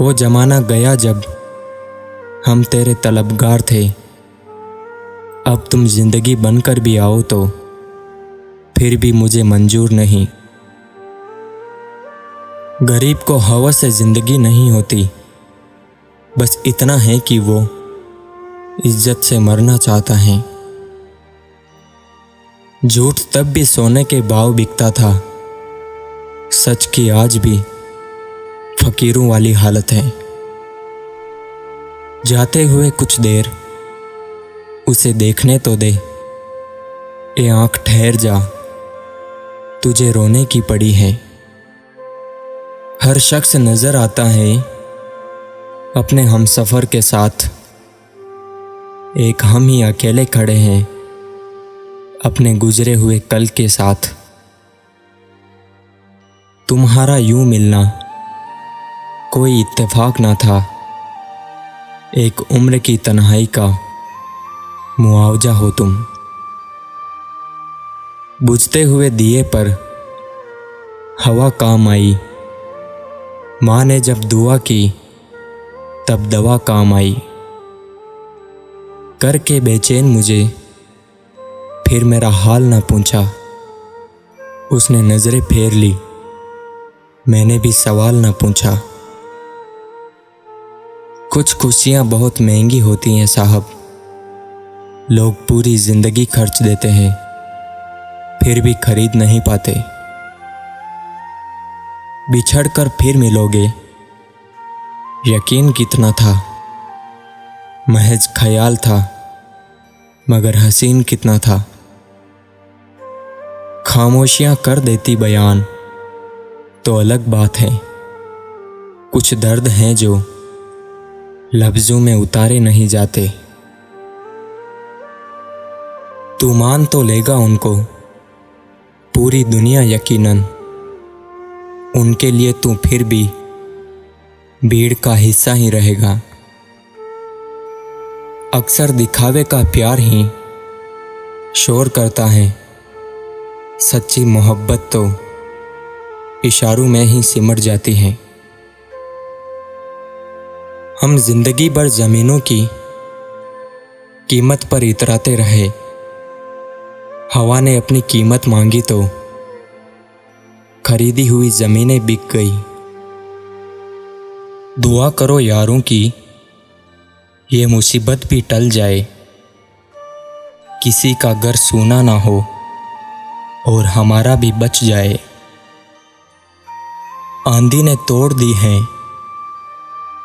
वो जमाना गया जब हम तेरे तलबगार थे। अब तुम जिंदगी बनकर भी आओ तो फिर भी मुझे मंजूर नहीं। गरीब को हवस से जिंदगी नहीं होती, बस इतना है कि वो इज्जत से मरना चाहता है। झूठ तब भी सोने के भाव बिकता था, सच की आज भी फकीरों वाली हालत है। जाते हुए कुछ देर उसे देखने तो दे, ए आंख ठहर जा, तुझे रोने की पड़ी है। हर शख्स नजर आता है अपने हमसफर के साथ, एक हम ही अकेले खड़े हैं अपने गुजरे हुए कल के साथ। तुम्हारा यूं मिलना कोई इत्तेफाक ना था, एक उम्र की तन्हाई का मुआवजा हो तुम। बुझते हुए दिए पर हवा काम आई, माँ ने जब दुआ की तब दवा काम आई। करके बेचैन मुझे फिर मेरा हाल ना पूछा, उसने नजरें फेर ली, मैंने भी सवाल ना पूछा। कुछ खुशियां बहुत महंगी होती हैं साहब, लोग पूरी जिंदगी खर्च देते हैं फिर भी खरीद नहीं पाते। बिछड़कर फिर मिलोगे यकीन कितना था, महज ख्याल था मगर हसीन कितना था। खामोशियां कर देती बयान तो अलग बात है, कुछ दर्द हैं जो लफ्जों में उतारे नहीं जाते। तू मान तो लेगा उनको पूरी दुनिया यकीनन, उनके लिए तू फिर भी भीड़ का हिस्सा ही रहेगा। अक्सर दिखावे का प्यार ही शोर करता है, सच्ची मोहब्बत तो इशारों में ही सिमट जाती है। हम जिंदगी भर जमीनों की कीमत पर इतराते रहे, हवा ने अपनी कीमत मांगी तो खरीदी हुई जमीनें बिक गई। दुआ करो यारों की ये मुसीबत भी टल जाए, किसी का घर सूना ना हो और हमारा भी बच जाए। आंधी ने तोड़ दी है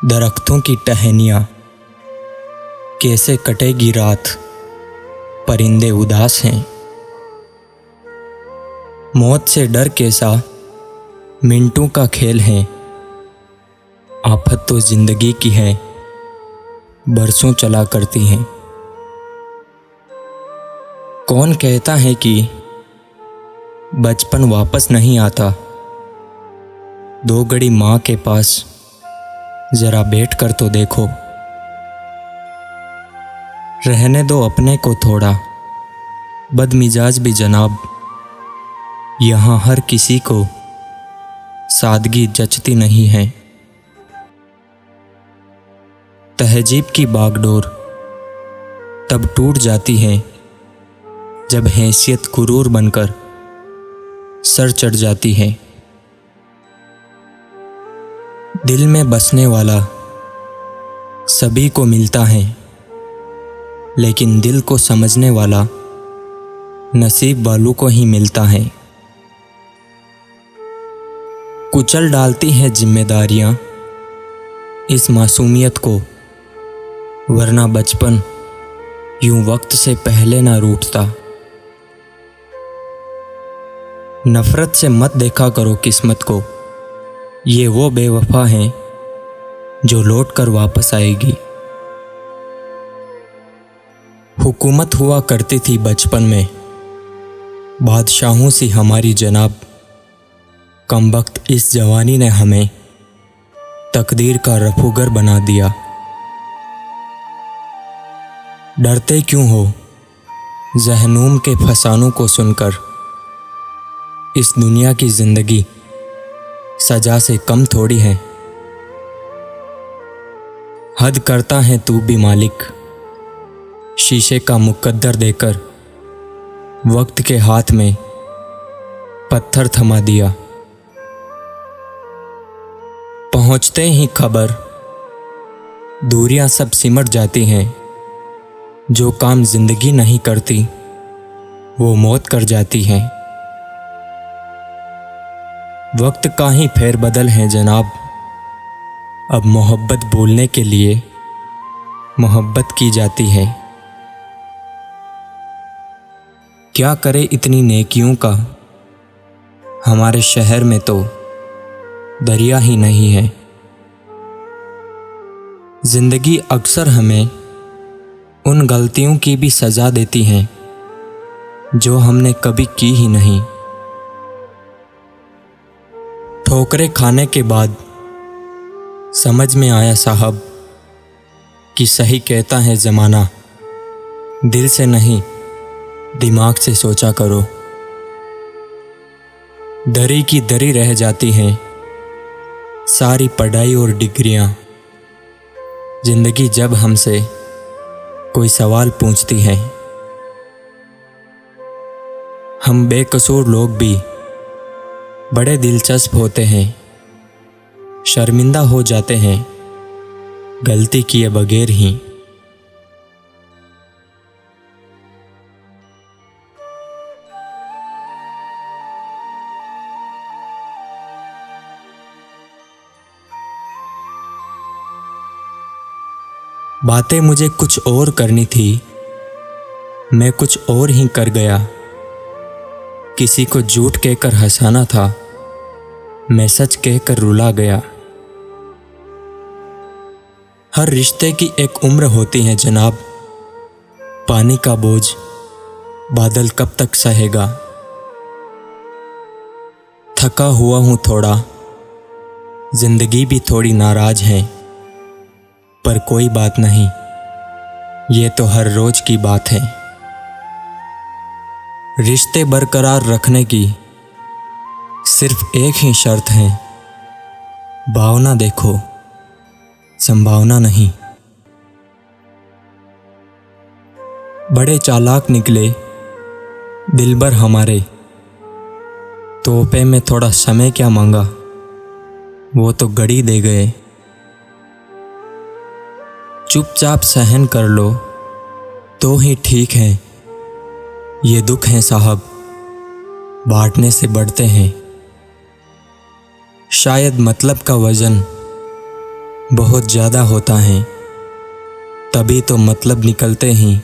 दरख्तों की टहनियाँ, कैसे कटेगी रात परिंदे उदास हैं। मौत से डर कैसा मिनटों का खेल है, आफत तो जिंदगी की है बरसों चला करती है। कौन कहता है कि बचपन वापस नहीं आता, दो घड़ी माँ के पास जरा बैठ कर तो देखो। रहने दो अपने को थोड़ा बदमिजाज भी जनाब, यहाँ हर किसी को सादगी जचती नहीं है। तहजीब की बागडोर तब टूट जाती है जब हैसियत गुरूर बनकर सर चढ़ जाती है। दिल में बसने वाला सभी को मिलता है, लेकिन दिल को समझने वाला नसीब वालों को ही मिलता है। कुचल डालती हैं जिम्मेदारियां इस मासूमियत को, वरना बचपन यूं वक्त से पहले ना रूठता। नफरत से मत देखा करो किस्मत को, ये वो बेवफा है जो लौट कर वापस आएगी। हुकूमत हुआ करती थी बचपन में बादशाहों सी हमारी जनाब, कमबख्त इस जवानी ने हमें तकदीर का रफूगर बना दिया। डरते क्यों हो जहनूम के फसानों को सुनकर, इस दुनिया की जिंदगी सजा से कम थोड़ी है। हद करता है तू भी मालिक, शीशे का मुकद्दर देकर वक्त के हाथ में पत्थर थमा दिया। पहुंचते ही खबर दूरियां सब सिमट जाती हैं। जो काम जिंदगी नहीं करती वो मौत कर जाती है। वक्त का ही फेरबदल है जनाब, अब मोहब्बत बोलने के लिए मोहब्बत की जाती है। क्या करे इतनी नेकियों का, हमारे शहर में तो दरिया ही नहीं है। जिंदगी अक्सर हमें उन गलतियों की भी सजा देती है जो हमने कभी की ही नहीं। ठोकरें खाने के बाद समझ में आया साहब कि सही कहता है ज़माना, दिल से नहीं दिमाग से सोचा करो। दरी की दरी रह जाती हैं सारी पढ़ाई और डिग्रियां, जिंदगी जब हमसे कोई सवाल पूछती है। हम बेकसूर लोग भी बड़े दिलचस्प होते हैं, शर्मिंदा हो जाते हैं गलती किए बगैर ही। बातें मुझे कुछ और करनी थी, मैं कुछ और ही कर गया। किसी को झूठ कहकर हंसाना था, मैं सच कहकर रुला गया। हर रिश्ते की एक उम्र होती है जनाब, पानी का बोझ बादल कब तक सहेगा। थका हुआ हूं थोड़ा, जिंदगी भी थोड़ी नाराज है, पर कोई बात नहीं, ये तो हर रोज की बात है। रिश्ते बरकरार रखने की सिर्फ एक ही शर्त है, भावना देखो संभावना नहीं। बड़े चालाक निकले दिलबर हमारे, तोहफे में थोड़ा समय क्या मांगा, वो तो घड़ी दे गए। चुपचाप सहन कर लो तो ही ठीक है, ये दुख है साहब बांटने से बढ़ते हैं। शायद मतलब का वजन बहुत ज़्यादा होता है, तभी तो मतलब निकलते ही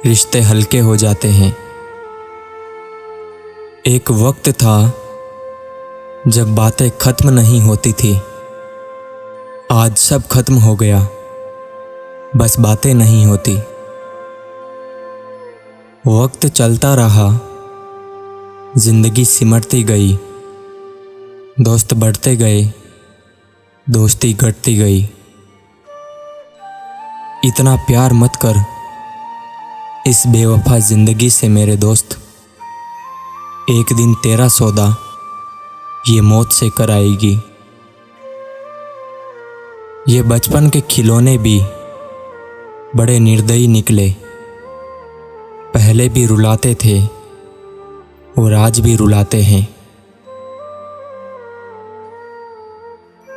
रिश्ते हल्के हो जाते हैं। एक वक्त था जब बातें खत्म नहीं होती थी, आज सब खत्म हो गया, बस बातें नहीं होती। वक्त चलता रहा, जिंदगी सिमटती गई, दोस्त बढ़ते गए, दोस्ती घटती गई। इतना प्यार मत कर इस बेवफा जिंदगी से मेरे दोस्त, एक दिन तेरा सौदा ये मौत से कराएगी। ये बचपन के खिलौने भी बड़े निर्दयी निकले, पहले भी रुलाते थे और आज भी रुलाते हैं।